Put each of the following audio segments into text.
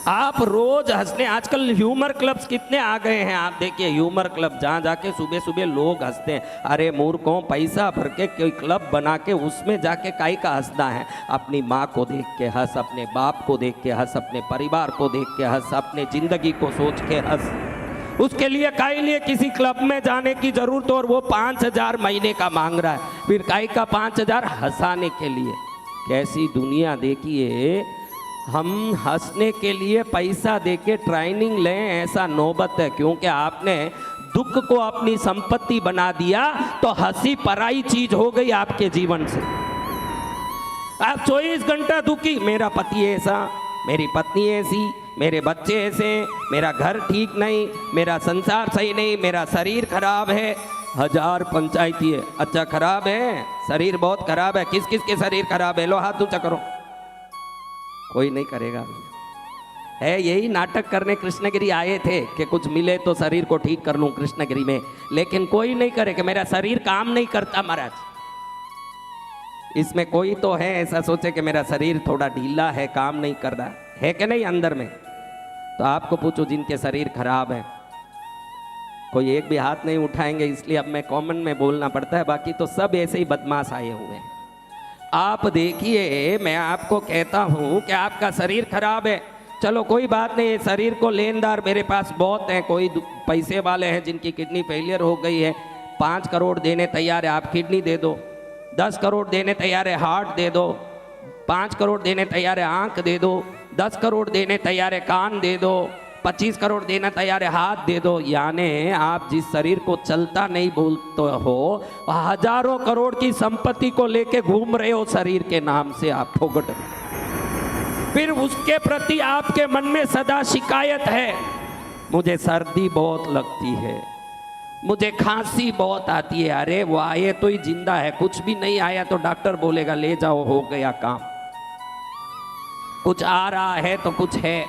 आप रोज हंसने, आजकल ह्यूमर क्लब्स कितने आ गए हैं, आप देखिए ह्यूमर क्लब जहाँ जाके सुबह सुबह लोग हंसते हैं। अरे मूर्खों, पैसा भर के कोई क्लब बना के उसमें जाके काई का हंसना है। अपनी माँ को देख के हंस, अपने बाप को देख के हंस, अपने परिवार को देख के हंस, अपने जिंदगी को सोच के हंस। उसके लिए काई लिए किसी क्लब में जाने की जरूरत, और वो 5,000 महीने का मांग रहा है, फिर काई का 5,000 हंसाने के लिए। कैसी दुनिया देखिए, हम हंसने के लिए पैसा देके ट्रेनिंग लें, ऐसा नौबत है। क्योंकि आपने दुख को अपनी संपत्ति बना दिया तो हंसी पराई चीज हो गई आपके जीवन से। आप 24 घंटा दुखी, मेरा पति ऐसा, मेरी पत्नी ऐसी, मेरे बच्चे ऐसे, मेरा घर ठीक नहीं, मेरा संसार सही नहीं, मेरा शरीर खराब है। 1000 पंचायती है। अच्छा खराब है, शरीर बहुत खराब है। किस किस के शरीर खराब है? लो हाथ ऊंचा करो। कोई नहीं करेगा। है यही नाटक करने कृष्णगिरी आए थे कि कुछ मिले तो शरीर को ठीक कर लूं कृष्णगिरी में, लेकिन कोई नहीं करे कि मेरा शरीर काम नहीं करता महाराज। इसमें कोई तो है ऐसा सोचे कि मेरा शरीर थोड़ा ढीला है, काम नहीं कर रहा है कि नहीं अंदर में? तो आपको पूछो जिनके शरीर खराब है, कोई एक भी हाथ नहीं उठाएंगे, इसलिए अब मैं कॉमन में बोलना पड़ता है, बाकी तो सब ऐसे ही बदमाश आए हुए हैं। आप देखिए, मैं आपको कहता हूं कि आपका शरीर खराब है, चलो कोई बात नहीं, शरीर को लेनदार मेरे पास बहुत हैं। कोई पैसे वाले हैं जिनकी किडनी फेलियर हो गई है, 5 करोड़ देने तैयार है, आप किडनी दे दो। 10 करोड़ देने तैयार है, हार्ट दे दो। 5 करोड़ देने तैयार है, आंख दे दो। 10 करोड़ देने तैयार है, कान दे दो। 25 करोड़ देना तैयार है, हाथ दे दो। यानी आप जिस शरीर को चलता नहीं बोलते हो, हजारों करोड़ की संपत्ति को लेके घूम रहे हो शरीर के नाम से आप फोगट। फिर उसके प्रति आपके मन में सदा शिकायत है, मुझे सर्दी बहुत लगती है, मुझे खांसी बहुत आती है। अरे वो आए तो ही जिंदा है, कुछ भी नहीं आया तो डॉक्टर बोलेगा ले जाओ, हो गया काम। कुछ आ रहा है तो कुछ है,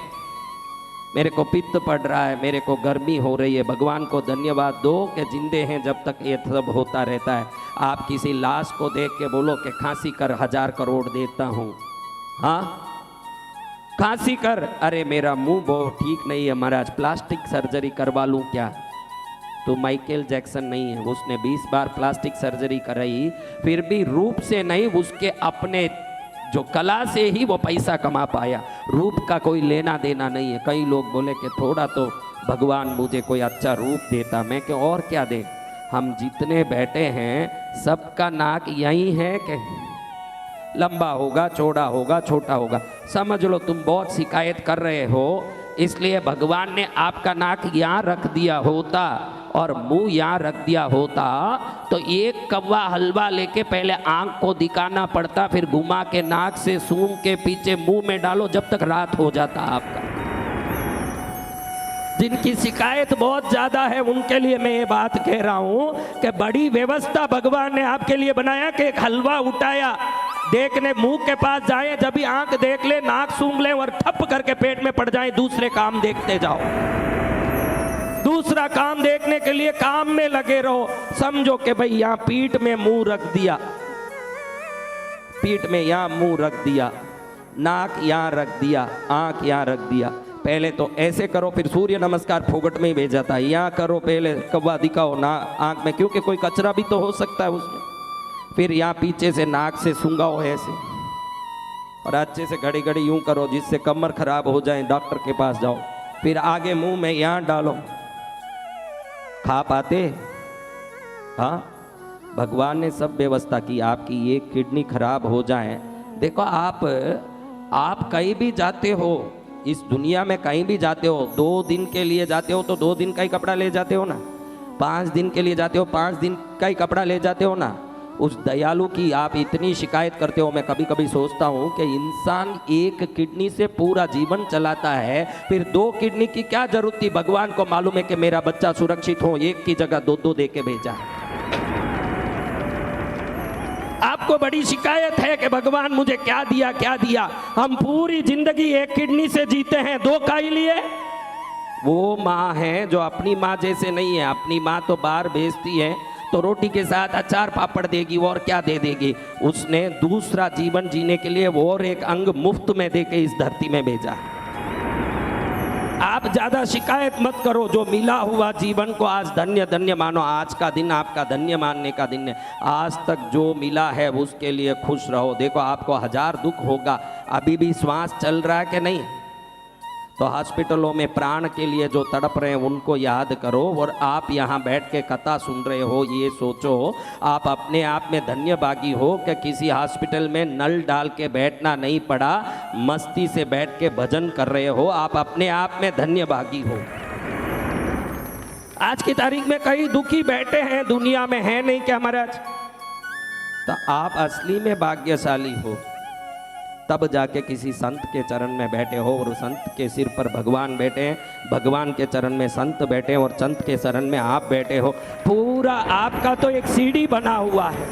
मेरे को पित्त पड़ रहा है, मेरे को गर्मी हो रही है, भगवान को धन्यवाद दो कि जिंदे हैं जब तक ये सब होता रहता है। आप किसी लाश को देख के बोलो कि खांसी कर 1000 करोड़ देता हूँ, हाँ खांसी कर। अरे मेरा मुंह बहुत ठीक नहीं है महाराज, प्लास्टिक सर्जरी करवा लूँ क्या? तो माइकल जैक्सन नहीं है, उसने 20 बार प्लास्टिक सर्जरी कराई, फिर भी रूप से नहीं, उसके अपने जो कला से ही वो पैसा कमा पाया। रूप का कोई लेना देना नहीं है। कई लोग बोले कि थोड़ा तो भगवान मुझे कोई अच्छा रूप देता, मैं कि और क्या दे। हम जितने बैठे हैं सबका नाक यही है कि लंबा होगा, चौड़ा होगा, छोटा होगा। समझ लो तुम बहुत शिकायत कर रहे हो, इसलिए भगवान ने आपका नाक यहाँ रख दिया होता और मुंह यहाँ रख दिया होता तो एक कौवा हलवा लेके पहले आंख को दिखाना पड़ता, फिर घुमा के नाक से सूंघ के पीछे मुंह में डालो जब तक रात हो जाता आपका। जिनकी शिकायत बहुत ज्यादा है उनके लिए मैं ये बात कह रहा हूं कि बड़ी व्यवस्था भगवान ने आपके लिए बनाया कि एक हलवा उठाया, देखने मुंह के पास जाए, जब भी आंख देख ले, नाक सूंघ ले और ठप करके पेट में पड़ जाए, दूसरे काम देखते जाओ। दूसरा काम देखने के लिए काम में लगे रहो। समझो कि भाई यहाँ पीठ में मुंह रख दिया, पीठ में यहाँ मुंह रख दिया, नाक यहाँ रख दिया, आंख यहाँ रख दिया। पहले तो ऐसे करो, फिर सूर्य नमस्कार फोगट में ही भेज जाता है। यहाँ करो, पहले कौवा दिखाओ ना आंख में, क्योंकि कोई कचरा भी तो हो सकता है उसमें। फिर यहाँ पीछे से नाक से सूंघाओ ऐसे, और अच्छे से घड़ी घड़ी यूं करो जिससे कमर खराब हो जाए, डॉक्टर के पास जाओ। फिर आगे मुंह में यहाँ डालो। खा पाते? हाँ, भगवान ने सब व्यवस्था की। आपकी एक किडनी खराब हो जाए, देखो आप कहीं भी जाते हो इस दुनिया में, कहीं भी जाते हो, 2 दिन के लिए जाते हो तो 2 दिन का ही कपड़ा ले जाते हो ना, 5 दिन के लिए जाते हो 5 दिन का ही कपड़ा ले जाते हो ना। उस दयालु की आप इतनी शिकायत करते हो। मैं कभी कभी सोचता हूँ कि इंसान एक किडनी से पूरा जीवन चलाता है, फिर 2 किडनी की क्या जरूरत थी? भगवान को मालूम है कि मेरा बच्चा सुरक्षित हो, एक की जगह 2-2 दे के भेजा है। आपको बड़ी शिकायत है कि भगवान मुझे क्या दिया क्या दिया। हम पूरी जिंदगी एक किडनी से जीते हैं, 2 का ही लिए। वो माँ है जो अपनी माँ जैसे नहीं है। अपनी माँ तो बाहर भेजती है तो रोटी के साथ अचार पापड़ देगी, वो और क्या दे देगी। उसने दूसरा जीवन जीने के लिए वो और एक अंग मुफ्त में देके इस धरती में भेजा। आप ज्यादा शिकायत मत करो, जो मिला हुआ जीवन को आज धन्य धन्य मानो। आज का दिन आपका धन्य मानने का दिन है। आज तक जो मिला है उसके लिए खुश रहो। देखो आपको 1000 दुख होगा, अभी भी श्वास चल रहा है कि नहीं, तो हॉस्पिटलों में प्राण के लिए जो तड़प रहे हैं उनको याद करो। और आप यहाँ बैठ के कथा सुन रहे हो, ये सोचो आप अपने आप में धन्यभागी हो कि किसी हॉस्पिटल में नल डाल के बैठना नहीं पड़ा, मस्ती से बैठ के भजन कर रहे हो। आप अपने आप में धन्यभागी हो। आज की तारीख में कई दुखी बैठे हैं दुनिया में, है नहीं क्या महाराज? तो आप असली में भाग्यशाली हो, तब जाके किसी संत के चरण में बैठे हो और संत के सिर पर भगवान बैठे हैं, भगवान के चरण में संत बैठे हैं और संत के चरण में आप बैठे हो। पूरा आपका तो एक सीढ़ी बना हुआ है।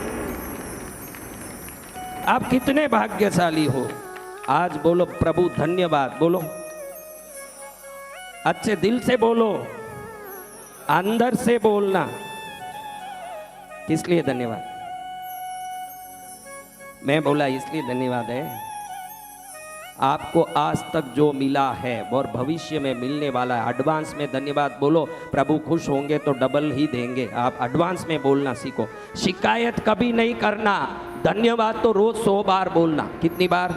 आप कितने भाग्यशाली हो। आज बोलो प्रभु धन्यवाद, बोलो अच्छे दिल से बोलो, अंदर से बोलना। किस लिए धन्यवाद? मैं बोला इसलिए धन्यवाद है, आपको आज तक जो मिला है और भविष्य में मिलने वाला है। एडवांस में धन्यवाद बोलो, प्रभु खुश होंगे तो डबल ही देंगे। आप एडवांस में बोलना सीखो। शिकायत कभी नहीं करना, धन्यवाद तो रोज 100 बार बोलना। कितनी बार?